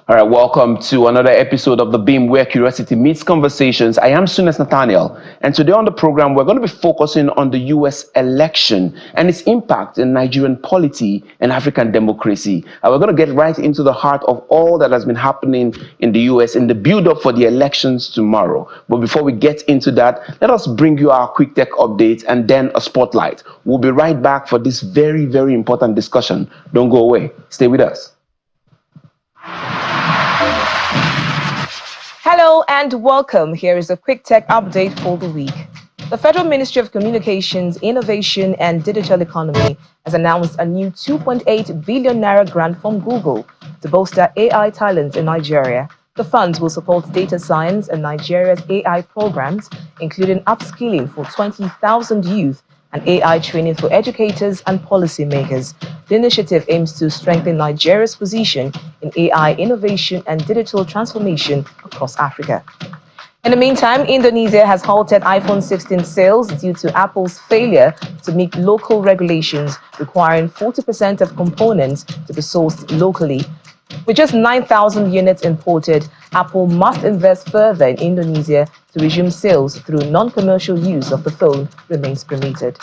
All right, welcome to another episode of The Beam where curiosity meets conversations. I am Sunes Nathaniel, and today on the program, we're going to be focusing on the U.S. election and its impact in Nigerian polity and African democracy. And we're going to get right into the heart of all that has been happening in the U.S. in the build-up for the elections tomorrow. But before we get into that, let us bring you our quick tech update and then a spotlight. We'll be right back for this very, very important discussion. Don't go away. Stay with us. Hello and welcome. Here is a quick tech update for the week. The Federal Ministry of Communications, Innovation and Digital Economy has announced a new 2.8 billion naira grant from Google to bolster AI talent in Nigeria. The funds will support data science and Nigeria's AI programs, including upskilling for 20,000 youth and AI training for educators and policymakers. The initiative aims to strengthen Nigeria's position in AI innovation and digital transformation across Africa. In the meantime, Indonesia has halted iPhone 16 sales due to Apple's failure to meet local regulations requiring 40% of components to be sourced locally. With just 9,000 units imported, Apple must invest further in Indonesia to resume sales through non-commercial use of the phone remains permitted.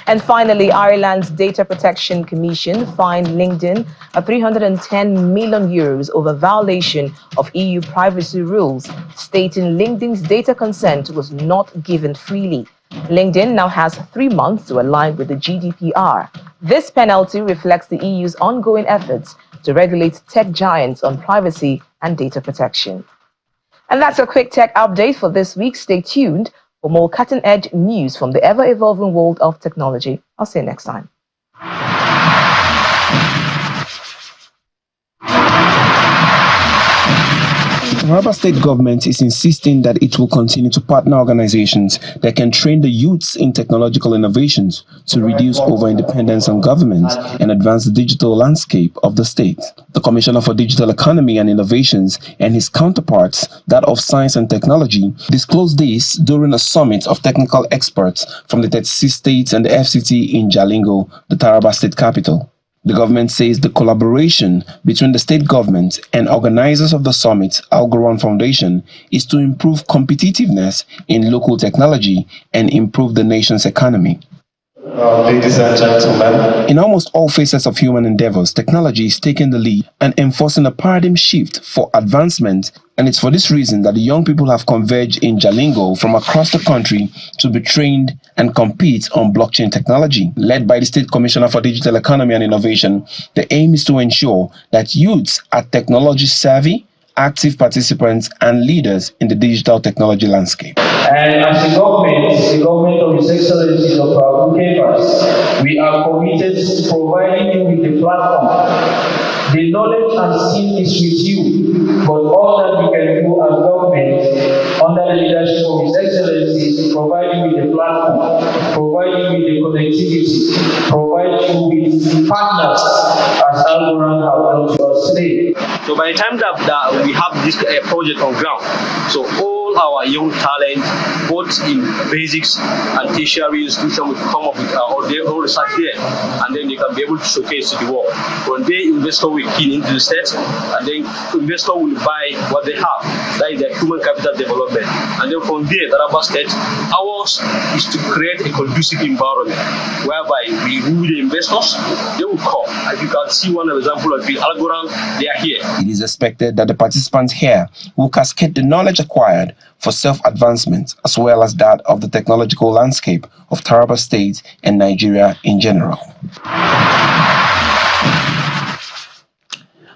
And finally, Ireland's Data Protection Commission fined LinkedIn a 310 million euros over violation of EU privacy rules, stating LinkedIn's data consent was not given freely. LinkedIn now has 3 months to align with the GDPR. This penalty reflects the EU's ongoing efforts to regulate tech giants on privacy and data protection. And that's a quick tech update for this week. Stay tuned for more cutting-edge news from the ever-evolving world of technology. I'll see you next time. The Taraba State government is insisting that it will continue to partner organizations that can train the youths in technological innovations to reduce over-independence on government and advance the digital landscape of the state. The Commissioner for Digital Economy and Innovations and his counterparts, that of Science and Technology, disclosed this during a summit of technical experts from the 36 states and the FCT in Jalingo, the Taraba State capital. The government says the collaboration between the state government and organizers of the summit, Algoron Foundation, is to improve competitiveness in local technology and improve the nation's economy. Ladies and gentlemen, in almost all facets of human endeavors, technology is taking the lead and enforcing a paradigm shift for advancement, and it's for this reason that the young people have converged in Jalingo from across the country to be trained and compete on blockchain technology. Led by the State Commissioner for Digital Economy and Innovation, the aim is to ensure that youths are technology savvy, active participants and leaders in the digital technology landscape. And as the government of His Excellency Dr. Abukefas, we are committed to providing you with the platform. The knowledge and skill is with you, but all that we can do as government under the leadership of His Excellency is to provide you with the platform, provide you with the connectivity, provide you with partners as Algoran have done to us today. So by the time that we have this project on ground, so all our young talent, both in basics and tertiary institutions, will come up with all research there, and then they can be able to showcase to the world. One day, investor will key into the state, and then investor will buy what they have. That is their human capital development. And then from there, Taraba State, ours is to create a conducive environment whereby we woo the investors, they will come. As you can see, one example of the Algoran, they are here. It is expected that the participants here will cascade the knowledge acquired for self-advancement as well as that of the technological landscape of Taraba State and Nigeria in general.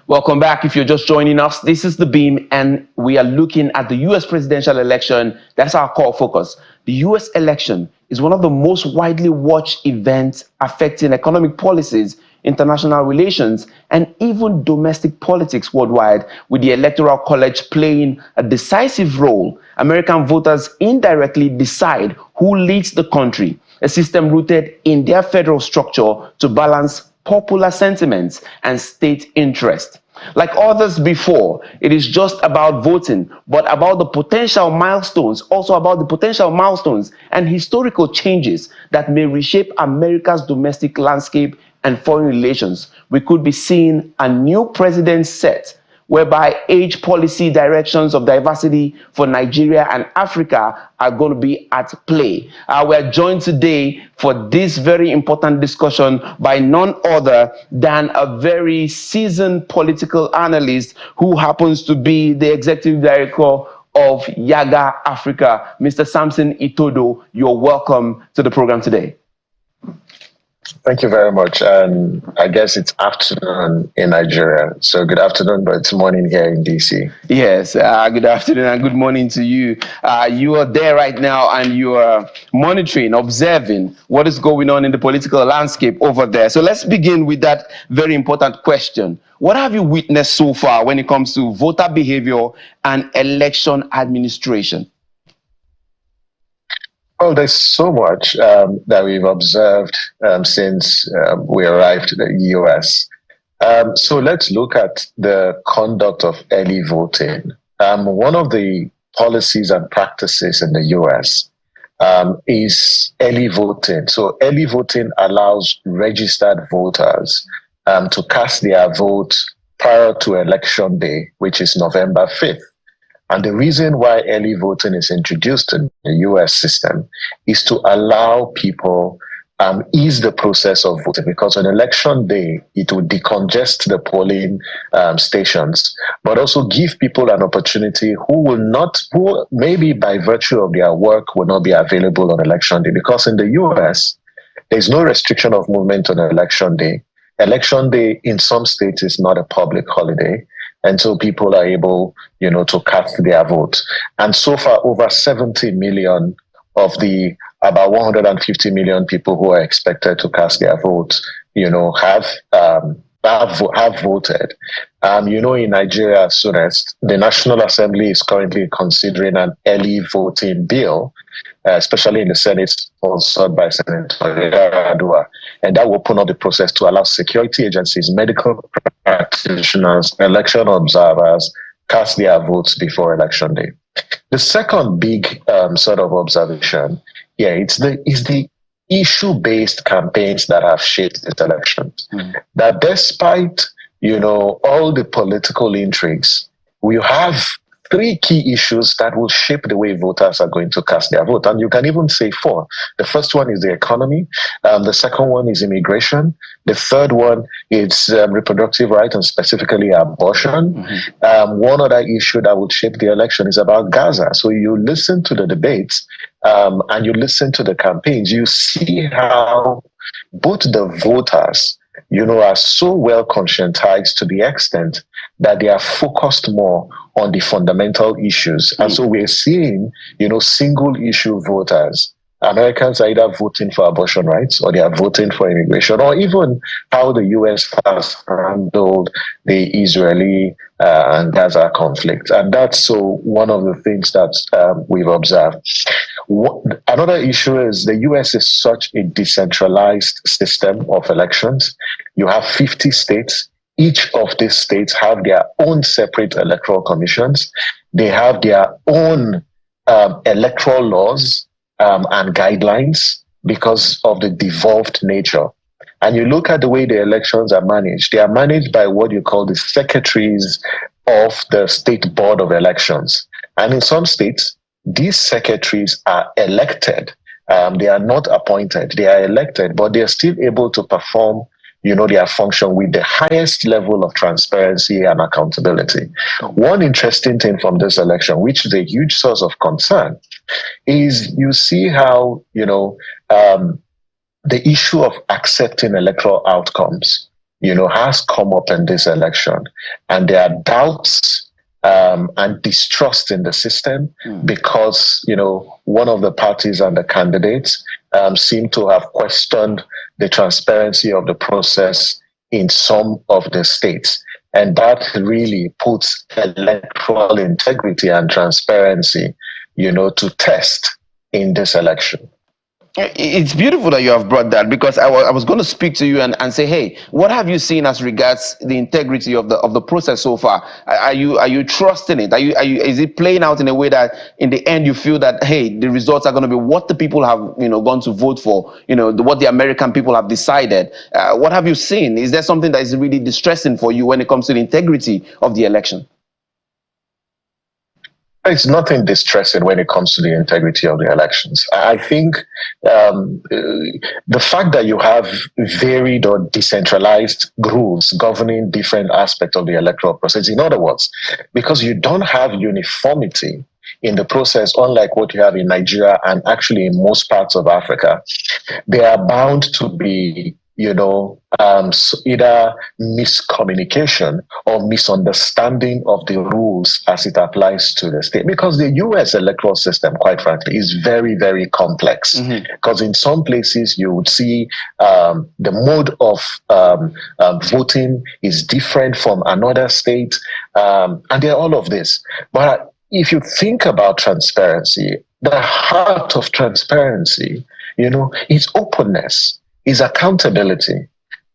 Welcome back. If you're just joining us, this is The Beam, and we are looking at the U.S. presidential election. That's our core focus. The U.S. election is one of the most widely watched events affecting economic policies, international relations, and even domestic politics worldwide, with the Electoral College playing a decisive role. American voters indirectly decide who leads the country, a system rooted in their federal structure to balance popular sentiments and state interest. Like others before, it is just about voting, but about the potential milestones, also about the potential milestones and historical changes that may reshape America's domestic landscape and foreign relations. We could be seeing a new president set, whereby age policy directions of diversity for Nigeria and Africa are going to be at play. We're joined today for this very important discussion by none other than a very seasoned political analyst who happens to be the executive director of Yaga Africa, Mr. Samson Itodo. You're welcome to the program today. Thank you very much. And I guess it's afternoon in Nigeria. So good afternoon, but it's morning here in DC. Yes, good afternoon and good morning to you. You are there right now and you are monitoring, observing what is going on in the political landscape over there. So let's begin with that very important question. What have you witnessed so far when it comes to voter behavior and election administration? Well, there's so much that we've observed since we arrived in the US. So let's look at the conduct of early voting. One of the policies and practices in the US is early voting. So early voting allows registered voters to cast their vote prior to Election Day, which is November 5th. And the reason why early voting is introduced in the US system is to allow people ease the process of voting, because on election day, it will decongest the polling stations, but also give people an opportunity who maybe by virtue of their work will not be available on election day. Because in the US, there's no restriction of movement on election day. Election day in some states is not a public holiday. And so people are able, to cast their vote. And so far, over 70 million of the about 150 million people who are expected to cast their vote, have voted. In Nigeria, soonest, the National Assembly is currently considering an early voting bill, especially in the Senate, sponsored by Senator Itodo, and that will open up the process to allow security agencies, medical practitioners, election observers cast their votes before election day. The second big sort of observation here is the issue-based campaigns that have shaped this election. That despite all the political intrigues, we have three key issues that will shape the way voters are going to cast their vote. And you can even say four. The first one is the economy. The second one is immigration. The third one is reproductive rights, and specifically abortion. One other issue that would shape the election is about Gaza. So you listen to the debates and you listen to the campaigns, you see how both the voters are so well conscientized to the extent that they are focused more on the fundamental issues. And so we're seeing, single issue voters. Americans are either voting for abortion rights or they are voting for immigration, or even how the US has handled the Israeli and Gaza conflict. And that's so one of the things that we've observed. Another issue is the US is such a decentralized system of elections. You have 50 states. Each of these states have their own separate electoral commissions. They have their own electoral laws and guidelines because of the devolved nature. And you look at the way the elections are managed, they are managed by what you call the secretaries of the State Board of Elections. And in some states, these secretaries are elected. They are not appointed. They are elected, but they are still able to perform their function with the highest level of transparency and accountability. One interesting thing from this election, which is a huge source of concern, is you see how, the issue of accepting electoral outcomes, has come up in this election. And there are doubts and distrust in the system because, one of the parties and the candidates seem to have questioned the transparency of the process in some of the states. And that really puts electoral integrity and transparency, to test in this election. It's beautiful that you have brought that, because I was going to speak to you and say, hey, what have you seen as regards the integrity of the process so far? Are you trusting it? Is it playing out in a way that in the end you feel that, hey, the results are going to be what the people have gone to vote for, what the American people have decided? What have you seen? Is there something that is really distressing for you when it comes to the integrity of the election? It's nothing distressing when it comes to the integrity of the elections. I think the fact that you have varied or decentralized rules governing different aspects of the electoral process, in other words, because you don't have uniformity in the process, unlike what you have in Nigeria and actually in most parts of Africa, they are bound to be, either miscommunication or misunderstanding of the rules as it applies to the state. Because the US electoral system, quite frankly, is very, very complex. Because in some places you would see the mode of voting is different from another state, and there are all of this. But if you think about transparency, the heart of transparency, is openness, is accountability.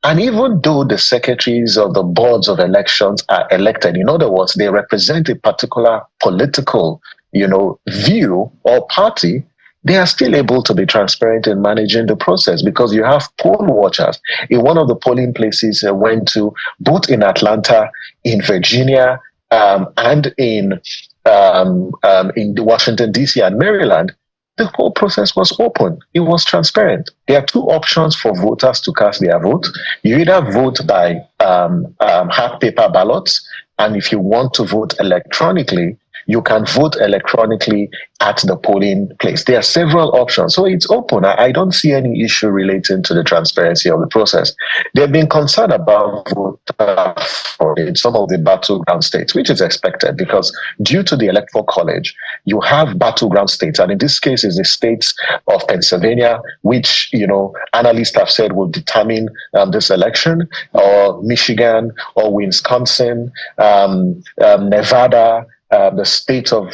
And even though the secretaries of the boards of elections are elected, in other words, they represent a particular political, view or party, they are still able to be transparent in managing the process, because you have poll watchers. In one of the polling places I went to, both in Atlanta, in Virginia, and in Washington, D.C. and Maryland, the whole process was open. It was transparent. There are two options for voters to cast their vote. You either vote by hard paper ballots, and if you want to vote electronically, you can vote electronically at the polling place. There are several options. So it's open. I don't see any issue relating to the transparency of the process. They've been concerned about voter fraud in some of the battleground states, which is expected, because due to the Electoral College, you have battleground states. And in this case, it's the states of Pennsylvania, which, analysts have said will determine this election, or Michigan, or Wisconsin, Nevada, the state of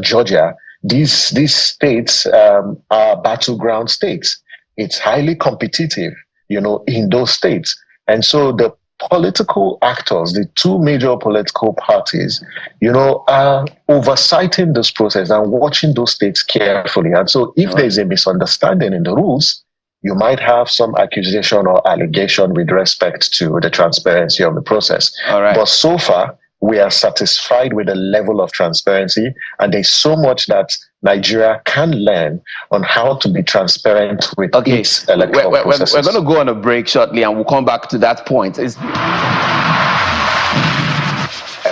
Georgia. These states are battleground states. It's highly competitive, in those states. And so the political actors, the two major political parties, are oversighting this process and watching those states carefully. And so if there's a misunderstanding in the rules, you might have some accusation or allegation with respect to the transparency of the process. All right. But so far, we are satisfied with the level of transparency, and there's so much that Nigeria can learn on how to be transparent with its electoral processes. We're going to go on a break shortly, and we'll come back to that point.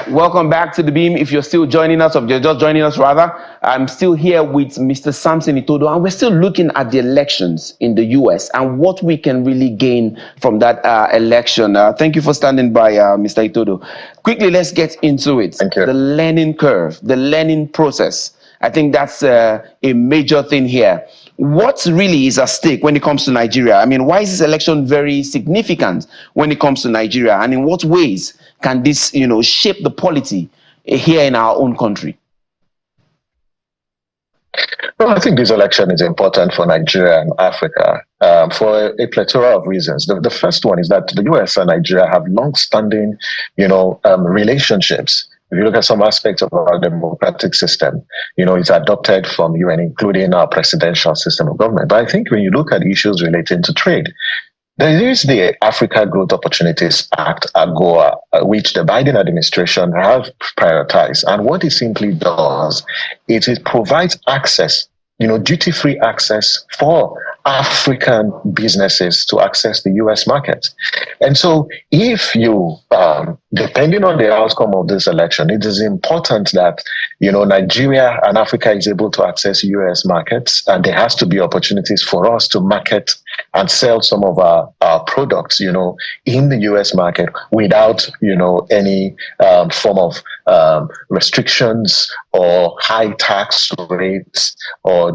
Welcome back to The Beam. If you're still joining us, or you're just joining us rather, I'm still here with Mr. Samson Itodo, and we're still looking at the elections in the US and what we can really gain from that election. Thank you for standing by, Mr. Itodo. Quickly, let's get into it. Thank you. The learning curve, the learning process. I think that's a major thing here. What really is at stake when it comes to Nigeria? I mean, why is this election very significant when it comes to Nigeria? And in what ways can this, shape the polity here in our own country? Well, I think this election is important for Nigeria and Africa for a plethora of reasons. The first one is that the US and Nigeria have long-standing, relationships. If you look at some aspects of our democratic system, it's adopted from UN, including our presidential system of government. But I think when you look at issues relating to trade, there is the Africa Growth Opportunities Act, AGOA, which the Biden administration have prioritized. And what it simply does is it provides access, duty-free access for African businesses to access the US market. And so if you, depending on the outcome of this election, it is important that, Nigeria and Africa is able to access US markets, and there has to be opportunities for us to market and sell some of our products, in the US market without, any form of restrictions or high tax rates or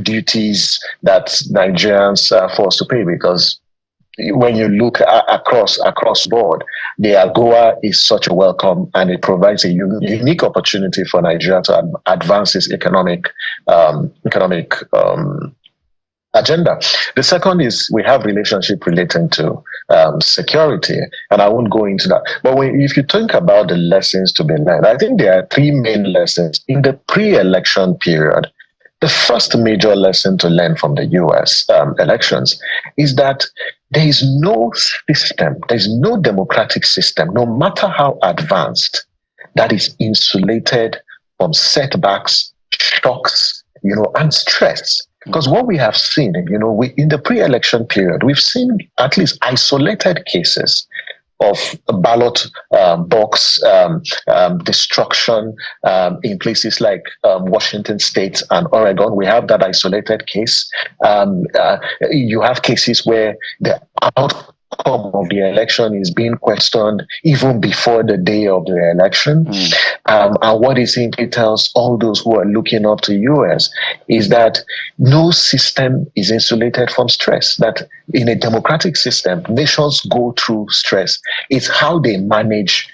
duties that Nigerians are forced to pay, because when you look across board, the AGOA is such a welcome, and it provides a unique opportunity for Nigeria to advance its economic agenda. The second is we have relationship relating to security, and I won't go into that. But if you think about the lessons to be learned, I think there are three main lessons in the pre-election period. The first major lesson to learn from the US elections is that there is no system, there is no democratic system, no matter how advanced, that is insulated from setbacks, shocks, and stress. Because what we have seen, in the pre-election period, we've seen at least isolated cases of ballot box destruction in places like Washington State and Oregon. We have that isolated case. You have cases where the outcome of the election is being questioned even before the day of the election. And what it simply tells all those who are looking up to US is that no system is insulated from stress, that in a democratic system, nations go through stress. It's how they manage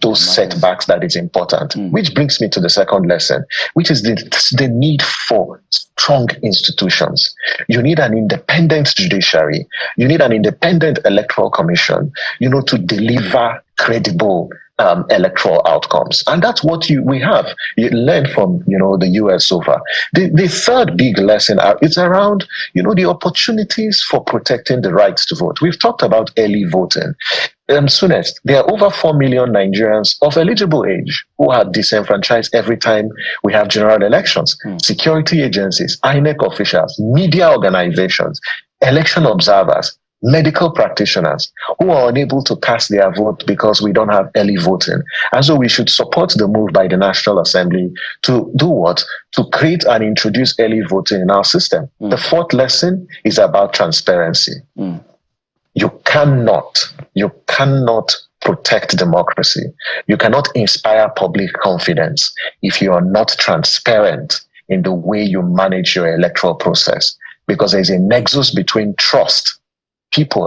those setbacks that is important. Which brings me to the second lesson, which is the need for strong institutions. You need an independent judiciary. You need an independent electoral commission, to deliver credible electoral outcomes. And that's what we have. You learn from, the US so far. The third big lesson is around, the opportunities for protecting the rights to vote. We've talked about early voting. Soonest, there are over 4 million Nigerians of eligible age who are disenfranchised every time we have general elections. Security agencies, INEC officials, media organizations, election observers, medical practitioners who are unable to cast their vote because we don't have early voting. And so we should support the move by the National Assembly to do what? To create and introduce early voting in our system. The fourth lesson is about transparency. You cannot protect democracy. You cannot inspire public confidence if you are not transparent in the way you manage your electoral process, because there's a nexus between trust.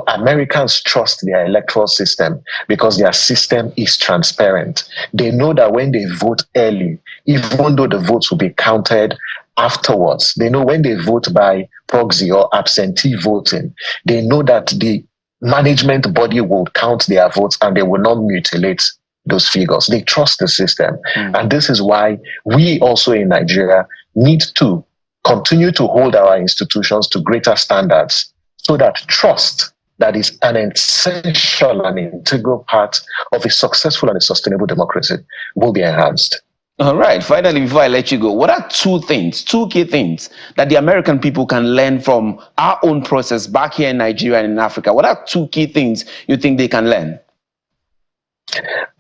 Americans trust their electoral system because their system is transparent. They know that when they vote early, even though the votes will be counted afterwards, they know when they vote by proxy or absentee voting, they know that the management body will count their votes and they will not mutilate those figures. They trust the system. And this is why we also in Nigeria need to continue to hold our institutions to greater standards, so that trust, that is an essential and integral part of a successful and a sustainable democracy, will be enhanced. All right. Finally, before I let you go, what are two key things that the American people can learn from our own process back here in Nigeria and in Africa? What are two key things you think they can learn?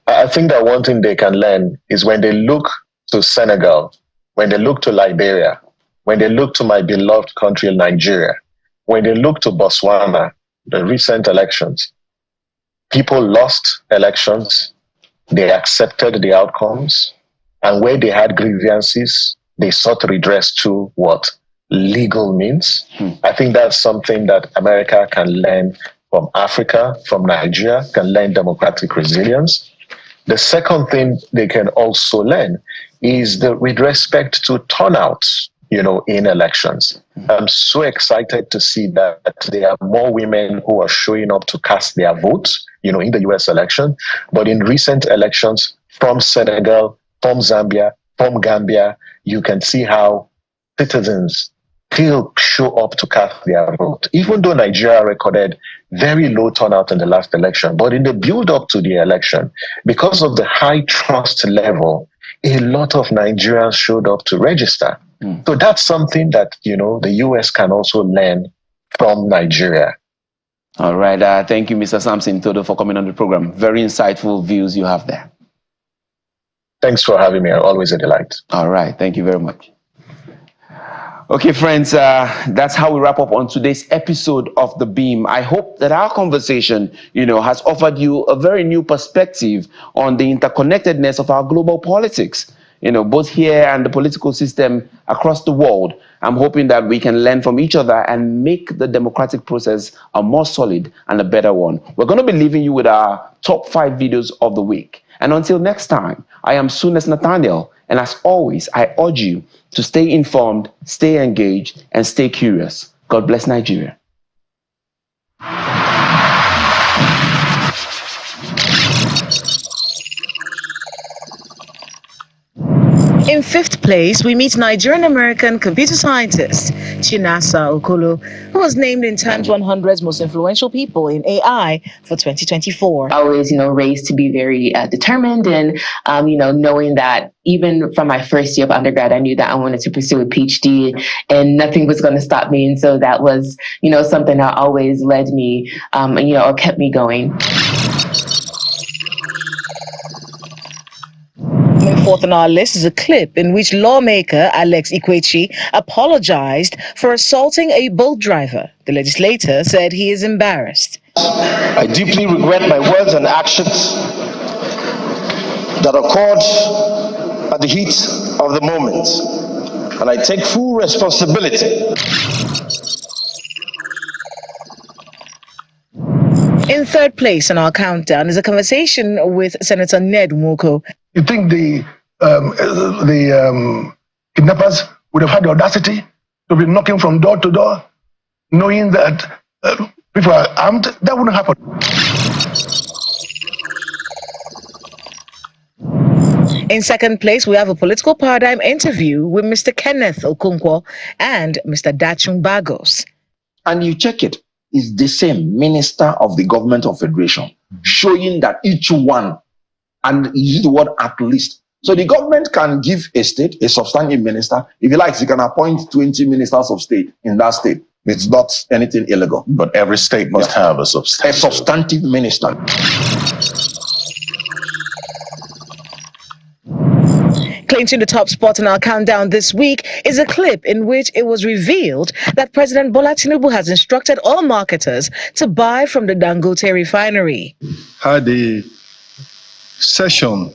I think that one thing they can learn is when they look to Senegal, when they look to Liberia, when they look to my beloved country, Nigeria, when they look to Botswana, the recent elections, people lost elections, they accepted the outcomes, and where they had grievances, they sought redress to what? Legal means. I think that's something that America can learn from Africa, from Nigeria, can learn democratic resilience. The second thing they can also learn is with respect to turnouts, in elections. I'm so excited to see that there are more women who are showing up to cast their votes, in the US election. But in recent elections from Senegal, from Zambia, from Gambia, you can see how citizens still show up to cast their vote. Even though Nigeria recorded very low turnout in the last election, but in the build up to the election, because of the high trust level, a lot of Nigerians showed up to register. So that's something that, the US can also learn from Nigeria. All right. Thank you, Mr. Samson Itodo, for coming on the program. Very insightful views you have there. Thanks for having me. Always a delight. All right. Thank you very much. Okay, friends, that's how we wrap up on today's episode of The Beam. I hope that our conversation, has offered you a very new perspective on the interconnectedness of our global politics. both here and the political system across the world. I'm hoping that we can learn from each other and make the democratic process a more solid and a better one. We're going to be leaving you with our top 5 videos of the week. And until next time, I am Sunes Nathaniel. And as always, I urge you to stay informed, stay engaged, and stay curious. God bless Nigeria. In 5th place, we meet Nigerian-American computer scientist Chinasa Okolo, who was named in Times 100's most influential people in AI for 2024. I always, raised to be very determined and, knowing that even from my first year of undergrad, I knew that I wanted to pursue a PhD and nothing was going to stop me. And so that was, something that always led me, or kept me going. Fourth on our list is a clip in which lawmaker Alex Ikwechi apologized for assaulting a boat driver. The legislator said he is embarrassed. I deeply regret my words and actions that occurred at the heat of the moment, and I take full responsibility. In 3rd place on our countdown is a conversation with Senator Ned Nwoko. You think the kidnappers would have had the audacity to be knocking from door to door, knowing that people are armed? That wouldn't happen. In 2nd place, we have a political paradigm interview with Mr. Kenneth Okonkwo and Mr. Dachung Bagos. And you check it, it's the same minister of the government of federation, showing that each one, and you use the word at least. So the government can give a state a substantive minister. If he likes, he can appoint 20 ministers of state in that state. It's not anything illegal. But every state must have a substantive minister. Clinching the top spot in our countdown this week is a clip in which it was revealed that President Bola Tinubu has instructed all marketers to buy from the Dangote refinery. Had a session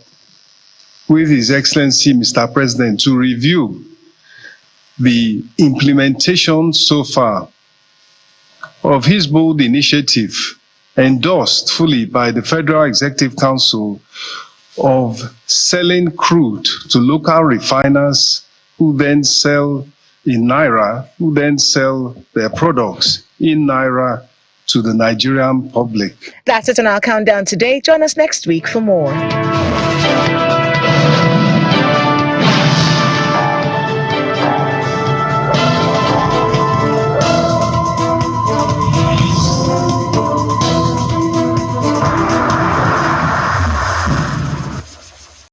with His Excellency Mr. President to review the implementation so far of his bold initiative endorsed fully by the Federal Executive Council of selling crude to local refiners who then sell in Naira, who then sell their products in Naira to the Nigerian public. That's it on our countdown today. Join us next week for more.